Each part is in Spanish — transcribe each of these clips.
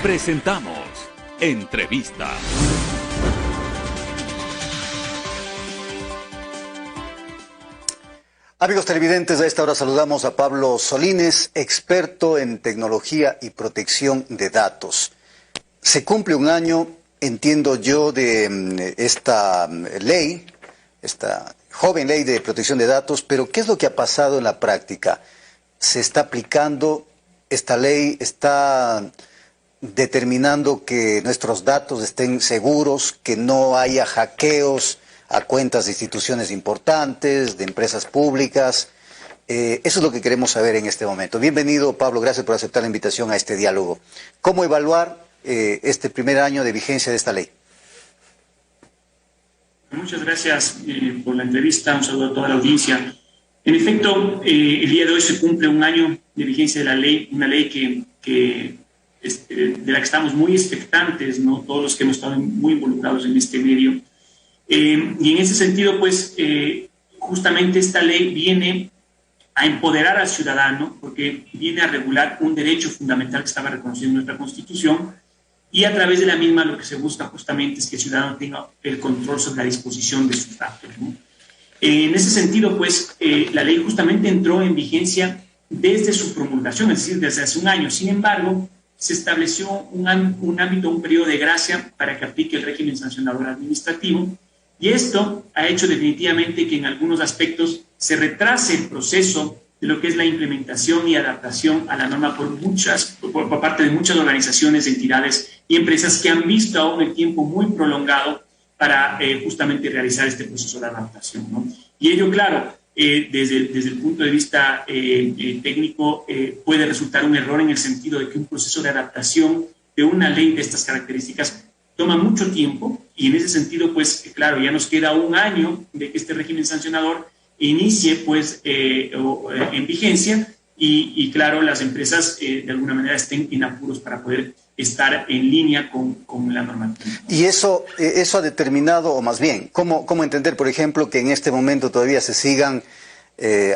Presentamos Entrevista. Amigos televidentes, a esta hora saludamos a Pablo Solines, experto en tecnología y protección de datos. Se cumple un año, entiendo yo, de esta ley, esta joven ley de protección de datos, pero ¿qué es lo que ha pasado en la práctica? ¿Se está aplicando esta ley? ¿Está determinando que nuestros datos estén seguros, que no haya hackeos a cuentas de instituciones importantes, de empresas públicas? Eso es lo que queremos saber en este momento. Bienvenido, Pablo, gracias por aceptar la invitación a este diálogo. ¿Cómo evaluar este primer año de vigencia de esta ley? Muchas gracias por la entrevista, un saludo a toda la audiencia. En efecto, el día de hoy se cumple un año de vigencia de la ley, una ley de la que estamos muy expectantes, ¿no? Todos los que hemos estado muy involucrados en este medio. Y en ese sentido, pues, justamente esta ley viene a empoderar al ciudadano, porque viene a regular un derecho fundamental que estaba reconocido en nuestra Constitución, y a través de la misma lo que se busca justamente es que el ciudadano tenga el control sobre la disposición de sus datos, ¿no? En ese sentido, pues, la ley justamente entró en vigencia desde su promulgación, es decir, desde hace un año. Sin embargo, se estableció un ámbito, un periodo de gracia para que aplique el régimen sancionador administrativo, y esto ha hecho definitivamente que en algunos aspectos se retrase el proceso de lo que es la implementación y adaptación a la norma por parte de muchas organizaciones, entidades y empresas que han visto aún el tiempo muy prolongado para justamente realizar este proceso de adaptación, ¿no? Y ello, claro, desde el punto de vista técnico puede resultar un error en el sentido de que un proceso de adaptación de una ley de estas características toma mucho tiempo, y en ese sentido, pues, claro, ya nos queda un año de que este régimen sancionador inicie, pues, en vigencia, y claro, las empresas de alguna manera estén en apuros para poder estar en línea con la normativa. Y eso ha determinado, o más bien, ¿cómo entender, por ejemplo, que en este momento todavía se siguen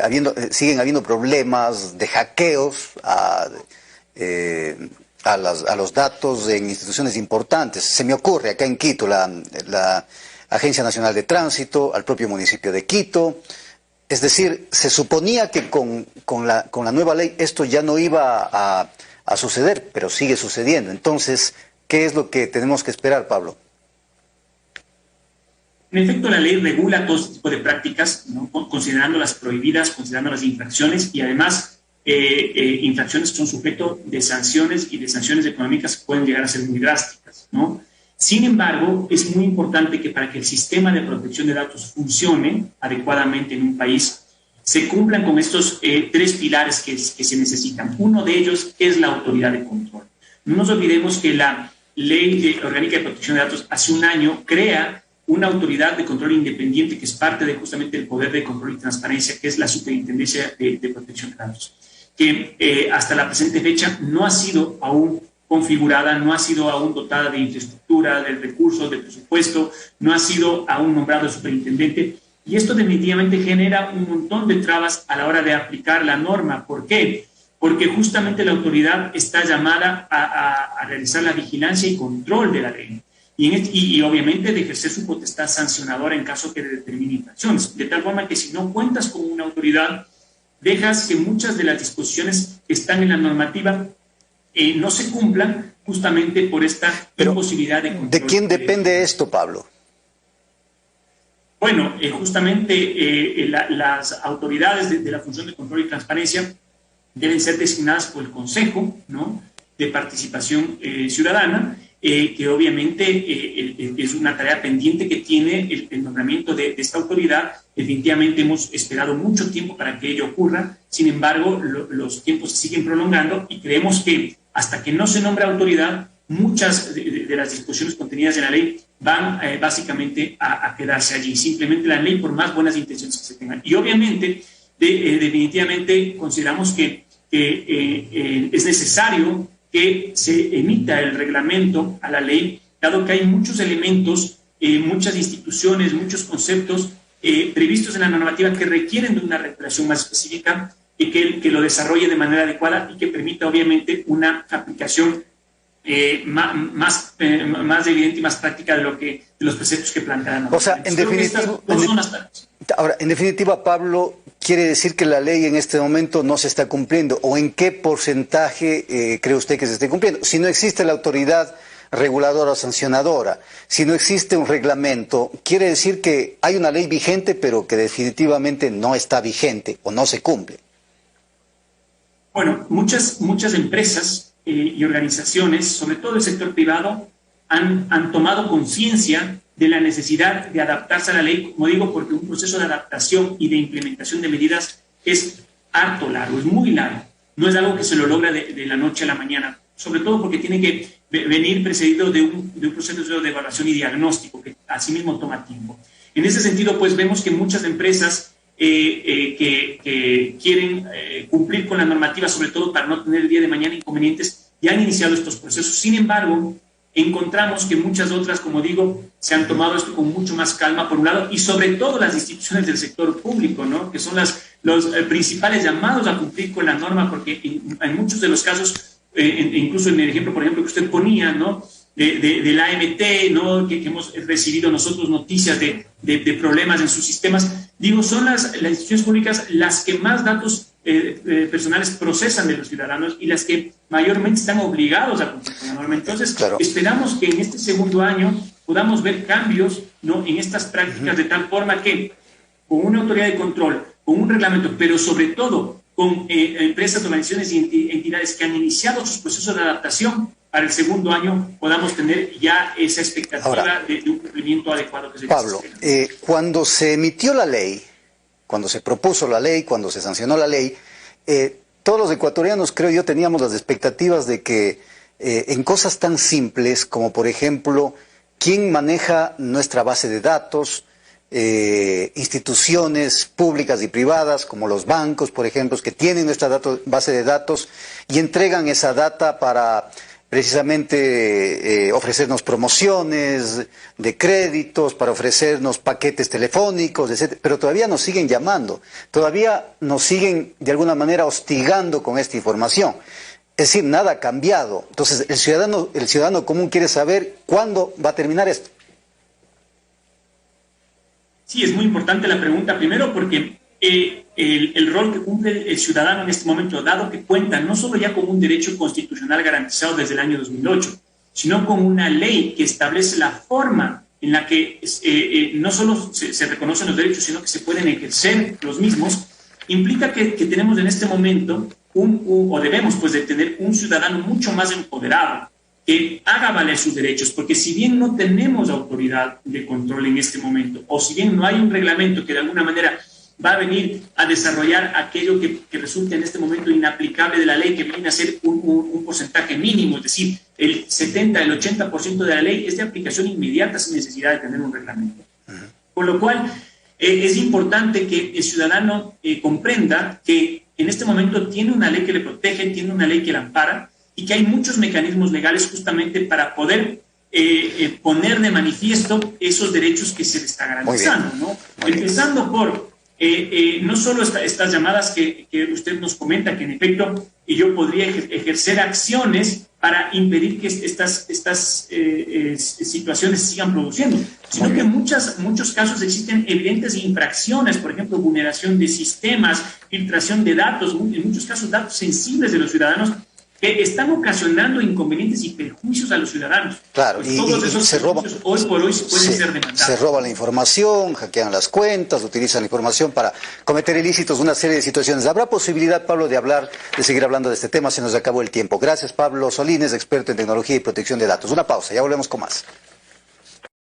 habiendo problemas de hackeos a los datos en instituciones importantes? Se me ocurre acá en Quito la Agencia Nacional de Tránsito, al propio municipio de Quito. Es decir, se suponía que con la nueva ley esto ya no iba a suceder, pero sigue sucediendo. Entonces, ¿qué es lo que tenemos que esperar, Pablo? En efecto, la ley regula todo este tipo de prácticas, ¿no? Considerándolas prohibidas, considerándolas infracciones, y además infracciones que son sujeto de sanciones, y de sanciones económicas que pueden llegar a ser muy drásticas, ¿no? Sin embargo, es muy importante que para que el sistema de protección de datos funcione adecuadamente en un país, se cumplan con estos tres pilares que se necesitan. Uno de ellos es la autoridad de control. No nos olvidemos que la Ley Orgánica de Protección de Datos hace un año crea una autoridad de control independiente que es parte de justamente el poder de control y transparencia, que es la Superintendencia de Protección de Datos, que hasta la presente fecha no ha sido aún configurada, no ha sido aún dotada de infraestructura, de recursos, de presupuesto, no ha sido aún nombrado el superintendente, y esto definitivamente genera un montón de trabas a la hora de aplicar la norma. ¿Por qué? Porque justamente la autoridad está llamada a realizar la vigilancia y control de la ley, y obviamente de ejercer su potestad sancionadora en caso que determine infracciones, de tal forma que si no cuentas con una autoridad, dejas que muchas de las disposiciones que están en la normativa no se cumplan justamente por esta imposibilidad de control. ¿De quién depende esto, Pablo? Bueno, justamente las autoridades de la función de control y transparencia deben ser designadas por el Consejo, ¿no?, de Participación Ciudadana, que obviamente es una tarea pendiente que tiene el nombramiento de esta autoridad. Definitivamente hemos esperado mucho tiempo para que ello ocurra. Sin embargo, los tiempos se siguen prolongando, y creemos que hasta que no se nombre autoridad, muchas de las disposiciones contenidas en la ley van básicamente a quedarse allí. Simplemente la ley, por más buenas intenciones que se tengan. Y obviamente, definitivamente consideramos que es necesario que se emita el reglamento a la ley, dado que hay muchos elementos, muchas instituciones, muchos conceptos previstos en la normativa que requieren de una regulación más específica, y que lo desarrolle de manera adecuada y que permita obviamente una aplicación más evidente y más práctica de los preceptos que plantean. O sea, en definitiva, Pablo, quiere decir que la ley en este momento no se está cumpliendo, o en qué porcentaje cree usted que se esté cumpliendo. Si no existe la autoridad reguladora o sancionadora, si no existe un reglamento, quiere decir que hay una ley vigente, pero que definitivamente no está vigente o no se cumple. Bueno, muchas empresas y organizaciones, sobre todo el sector privado, han tomado conciencia de la necesidad de adaptarse a la ley, como digo, porque un proceso de adaptación y de implementación de medidas es harto largo, es muy largo. No es algo que se lo logra de la noche a la mañana, sobre todo porque tiene que venir precedido de un proceso de evaluación y diagnóstico que asimismo toma tiempo. En ese sentido, pues vemos que muchas empresas que quieren cumplir con la normativa, sobre todo para no tener el día de mañana inconvenientes, ya han iniciado estos procesos. Sin embargo, encontramos que muchas otras, como digo, se han tomado esto con mucho más calma, por un lado, y sobre todo las instituciones del sector público, ¿no? Que son los principales llamados a cumplir con la norma, porque en muchos de los casos, incluso en el ejemplo, por ejemplo, que usted ponía, ¿no? Del AMT, ¿no? Que hemos recibido nosotros noticias de problemas en sus sistemas. Digo, son las instituciones públicas las que más datos personales procesan de los ciudadanos y las que mayormente están obligados a cumplir con la norma. Entonces, claro, esperamos que en este segundo año podamos ver cambios, ¿no? En estas prácticas, de tal forma que con una autoridad de control, con un reglamento, pero sobre todo con empresas, organizaciones y entidades que han iniciado sus procesos de adaptación, para el segundo año podamos tener ya esa expectativa. Ahora, de un cumplimiento adecuado. Que Pablo, cuando se emitió la ley, cuando se propuso la ley, cuando se sancionó la ley, todos los ecuatorianos, creo yo, teníamos las expectativas de que en cosas tan simples como, por ejemplo, quién maneja nuestra base de datos, instituciones públicas y privadas como los bancos, por ejemplo, que tienen nuestra base de datos y entregan esa data para precisamente ofrecernos promociones de créditos, para ofrecernos paquetes telefónicos, etc. Pero todavía nos siguen llamando, todavía nos siguen de alguna manera hostigando con esta información. Es decir, nada ha cambiado. Entonces, el ciudadano común quiere saber cuándo va a terminar esto. Sí, es muy importante la pregunta, primero porque el rol que cumple el ciudadano en este momento, dado que cuenta no solo ya con un derecho constitucional garantizado desde el año 2008, sino con una ley que establece la forma en la que no solo se reconocen los derechos, sino que se pueden ejercer los mismos, implica que tenemos en este momento, o debemos pues de tener un ciudadano mucho más empoderado, que haga valer sus derechos, porque si bien no tenemos autoridad de control en este momento, o si bien no hay un reglamento que de alguna manera va a venir a desarrollar aquello que resulta en este momento inaplicable de la ley, que viene a ser un porcentaje mínimo, es decir, el 70, el 80% de la ley es de aplicación inmediata sin necesidad de tener un reglamento. Con lo cual, es importante que el ciudadano comprenda que en este momento tiene una ley que le protege, tiene una ley que le ampara, y que hay muchos mecanismos legales justamente para poder poner de manifiesto esos derechos que se le está garantizando, ¿no? Empezando por no solo estas llamadas que usted nos comenta, que en efecto yo podría ejercer acciones para impedir que estas situaciones sigan produciendo, sino que en muchos casos existen evidentes infracciones, por ejemplo, vulneración de sistemas, filtración de datos, en muchos casos datos sensibles de los ciudadanos, que están ocasionando inconvenientes y perjuicios a los ciudadanos. Claro, pues todos esos se roban, hoy por hoy pueden ser demandados. Se roban la información, hackean las cuentas, utilizan la información para cometer ilícitos, una serie de situaciones. ¿Habrá posibilidad, Pablo, de seguir hablando de este tema? Se nos acabó el tiempo. Gracias, Pablo Solínez, experto en tecnología y protección de datos. Una pausa, ya volvemos con más.